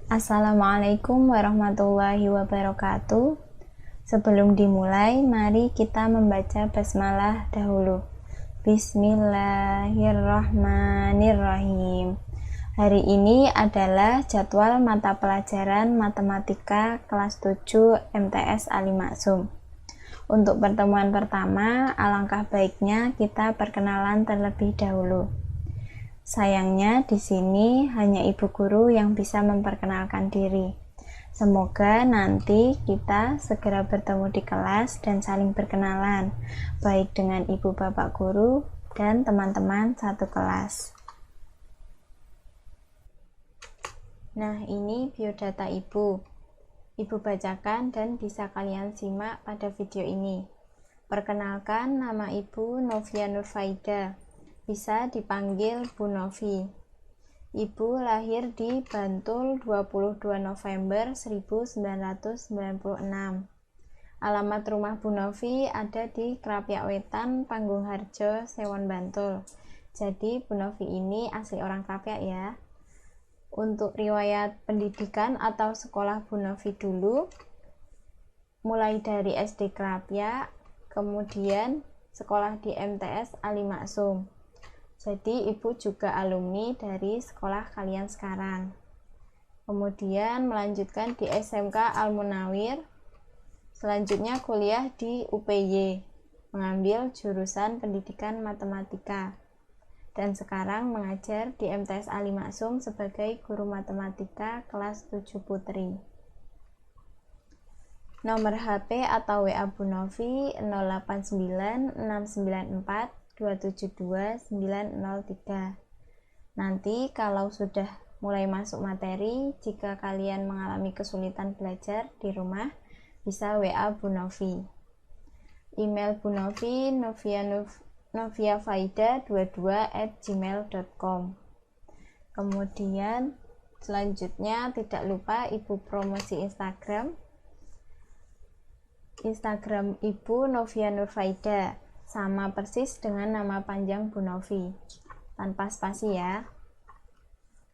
Assalamualaikum warahmatullahi wabarakatuh. Sebelum dimulai, mari kita membaca basmalah dahulu. Bismillahirrahmanirrahim. Hari ini adalah jadwal mata pelajaran matematika kelas 7 MTS Ali Maksum. Untuk pertemuan pertama, alangkah baiknya kita perkenalan terlebih dahulu. Sayangnya di sini hanya ibu guru yang bisa memperkenalkan diri. Semoga nanti kita segera bertemu di kelas dan saling berkenalan, baik dengan ibu bapak guru dan teman-teman satu kelas. Nah, ini biodata ibu. Ibu bacakan dan bisa kalian simak pada video ini. Perkenalkan, nama ibu Novia Nurfaida. Bisa dipanggil Bu Novi. Ibu lahir di Bantul 22 November 1996. Alamat rumah Bu Novi ada di Krapyak Wetan, Panggung Harjo, Sewon, Bantul. Jadi Bu Novi ini asli orang Krapyak ya. Untuk riwayat pendidikan atau sekolah Bu Novi dulu, mulai dari SD Krapyak, kemudian sekolah di MTS Ali Maksum. Jadi ibu juga alumni dari sekolah kalian sekarang. Kemudian melanjutkan di SMK Al-Munawir. Selanjutnya kuliah di UPY, mengambil jurusan pendidikan matematika. Dan sekarang mengajar di MTS Ali Maksum sebagai guru matematika kelas 7 Putri. Nomor HP atau WA Bu Novi 089 694 272903. Nanti kalau sudah mulai masuk materi, jika kalian mengalami kesulitan belajar di rumah, bisa WA Bu Novi. Email Bu Novi noviafaida22@gmail.com. Kemudian selanjutnya tidak lupa ibu promosi Instagram ibu Novia Nurfaida, sama persis dengan nama panjang Bu Novi, tanpa spasi ya.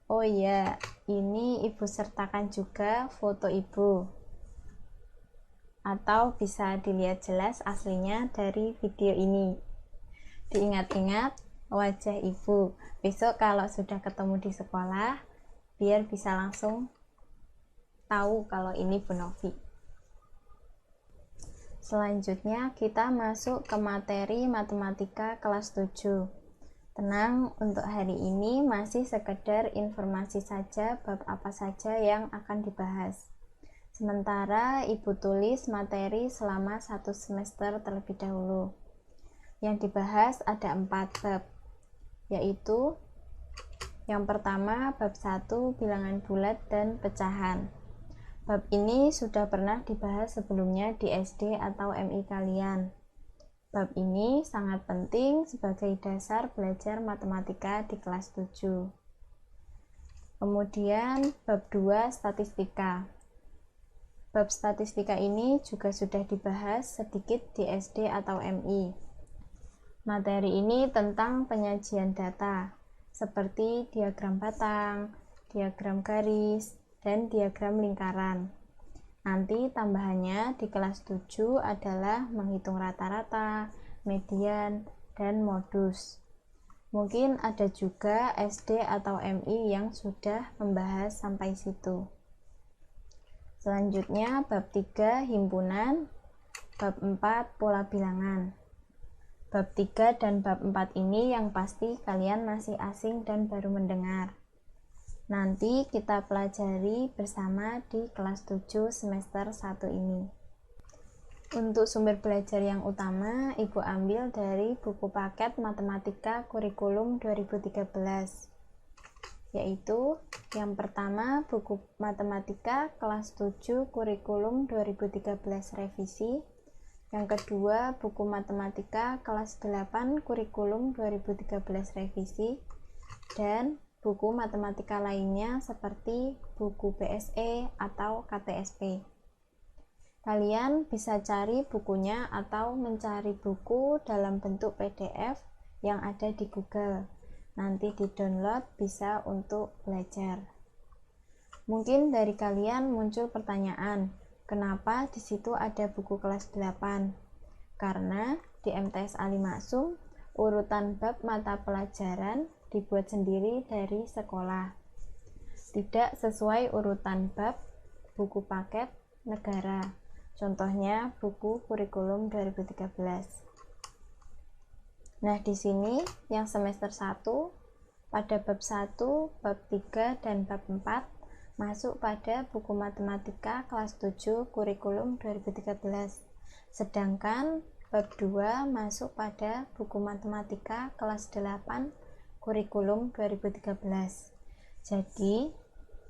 Oh iya, ini ibu sertakan juga foto ibu, atau bisa dilihat jelas aslinya dari video ini. Diingat-ingat wajah ibu, besok kalau sudah ketemu di sekolah, biar bisa langsung tahu kalau ini Bu Novi. Selanjutnya kita masuk ke materi matematika kelas 7. Tenang, untuk hari ini masih sekedar informasi saja bab apa saja yang akan dibahas. Sementara ibu tulis materi selama 1 semester terlebih dahulu. Yang dibahas ada 4 bab, yaitu yang pertama bab 1 bilangan bulat dan pecahan. Bab ini sudah pernah dibahas sebelumnya di SD atau MI kalian. Bab ini sangat penting sebagai dasar belajar matematika di kelas 7. Kemudian bab 2 statistika. Bab statistika ini juga sudah dibahas sedikit di SD atau MI. Materi ini tentang penyajian data, seperti diagram batang, diagram garis, dan diagram lingkaran. Nanti tambahannya di kelas 7 adalah menghitung rata-rata, median, dan modus. Mungkin ada juga SD atau MI yang sudah membahas sampai situ. Selanjutnya bab 3 himpunan, bab 4 pola bilangan. Bab 3 dan bab 4 ini yang pasti kalian masih asing dan baru mendengar. Nanti kita pelajari bersama di kelas 7 semester 1 ini. Untuk sumber belajar yang utama, ibu ambil dari buku paket matematika kurikulum 2013, yaitu yang pertama buku matematika kelas 7 kurikulum 2013 revisi, yang kedua buku matematika kelas 8 kurikulum 2013 revisi, dan buku matematika lainnya seperti buku BSE atau KTSP. Kalian bisa cari bukunya atau mencari buku dalam bentuk PDF yang ada di Google. Nanti di-download bisa untuk belajar. Mungkin dari kalian muncul pertanyaan, kenapa di situ ada buku kelas 8? Karena di MTS Ali Maksum, urutan bab mata pelajaran dibuat sendiri dari sekolah. Tidak sesuai urutan bab buku paket negara. Contohnya buku kurikulum 2013. Nah, di sini yang semester 1 pada bab 1, bab 3 dan bab 4 masuk pada buku matematika kelas 7 kurikulum 2013. Sedangkan bab 2 masuk pada buku matematika kelas 8 kurikulum 2013. Jadi,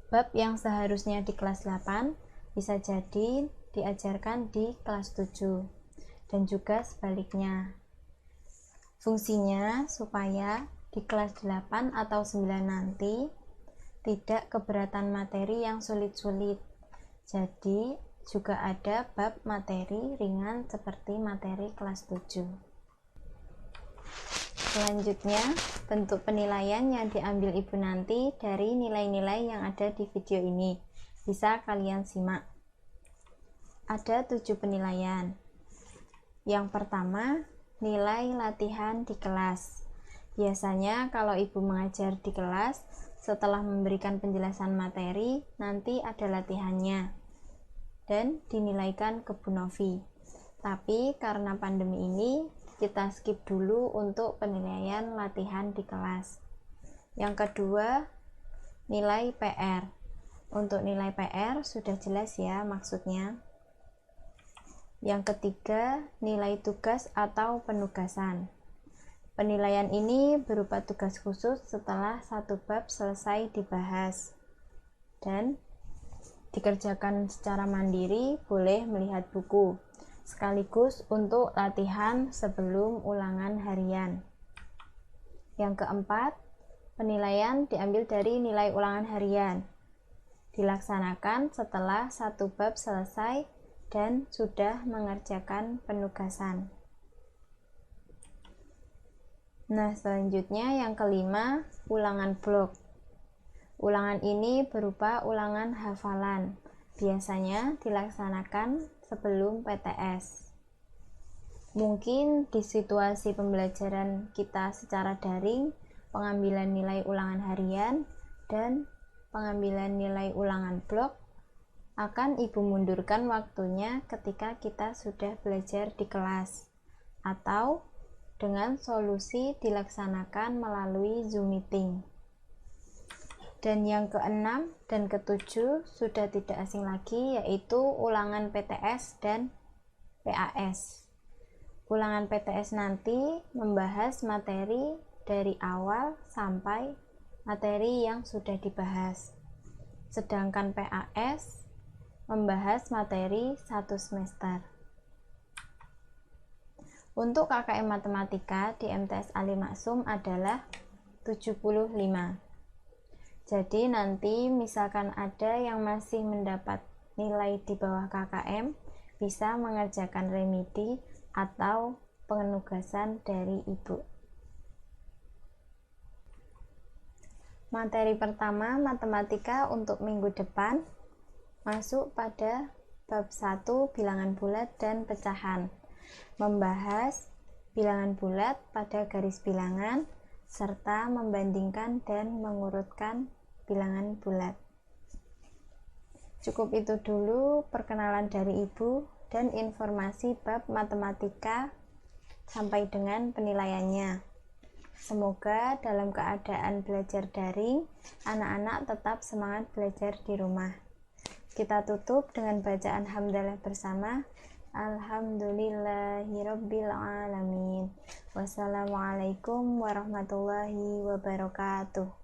bab yang seharusnya di kelas 8 bisa jadi diajarkan di kelas 7 dan juga sebaliknya. Fungsinya supaya di kelas 8 atau 9 nanti tidak keberatan materi yang sulit-sulit. Jadi juga ada bab materi ringan seperti materi kelas 7. Selanjutnya, bentuk penilaian yang diambil ibu nanti dari nilai-nilai yang ada di video ini. Bisa kalian simak. Ada 7 penilaian. Yang pertama, nilai latihan di kelas. Biasanya kalau ibu mengajar di kelas, setelah memberikan penjelasan materi, nanti ada latihannya dan dinilaikan ke Bu Novi. Tapi karena pandemi ini, kita skip dulu untuk penilaian latihan di kelas. Yang kedua, nilai PR. Untuk nilai PR sudah jelas ya maksudnya. Yang ketiga, nilai tugas atau penugasan. Penilaian ini berupa tugas khusus setelah satu bab selesai dibahas dan dikerjakan secara mandiri, boleh melihat buku sekaligus untuk latihan sebelum ulangan harian. Yang keempat, penilaian diambil dari nilai ulangan harian, dilaksanakan setelah satu bab selesai dan sudah mengerjakan penugasan. Nah, selanjutnya yang kelima, ulangan blok. Ulangan ini berupa ulangan hafalan. Biasanya dilaksanakan sebelum PTS. Mungkin di situasi pembelajaran kita secara daring, pengambilan nilai ulangan harian dan pengambilan nilai ulangan blok akan ibu mundurkan waktunya ketika kita sudah belajar di kelas atau dengan solusi dilaksanakan melalui Zoom meeting. Dan yang keenam dan ketujuh sudah tidak asing lagi, yaitu ulangan PTS dan PAS. Ulangan PTS nanti membahas materi dari awal sampai materi yang sudah dibahas. Sedangkan PAS membahas materi satu semester. Untuk KKM Matematika di MTS Ali Maksum adalah 75. Jadi nanti misalkan ada yang masih mendapat nilai di bawah KKM, bisa mengerjakan remedi atau penugasan dari ibu. Materi pertama matematika untuk minggu depan masuk pada bab 1 bilangan bulat dan pecahan. Membahas bilangan bulat pada garis bilangan serta membandingkan dan mengurutkan bilangan bulat. Cukup itu dulu perkenalan dari ibu dan informasi bab matematika sampai dengan penilaiannya. Semoga dalam keadaan belajar daring, anak-anak tetap semangat belajar di rumah. Kita tutup dengan bacaan hamdalah bersama. Alhamdulillahirabbil alamin. Wassalamualaikum warahmatullahi wabarakatuh.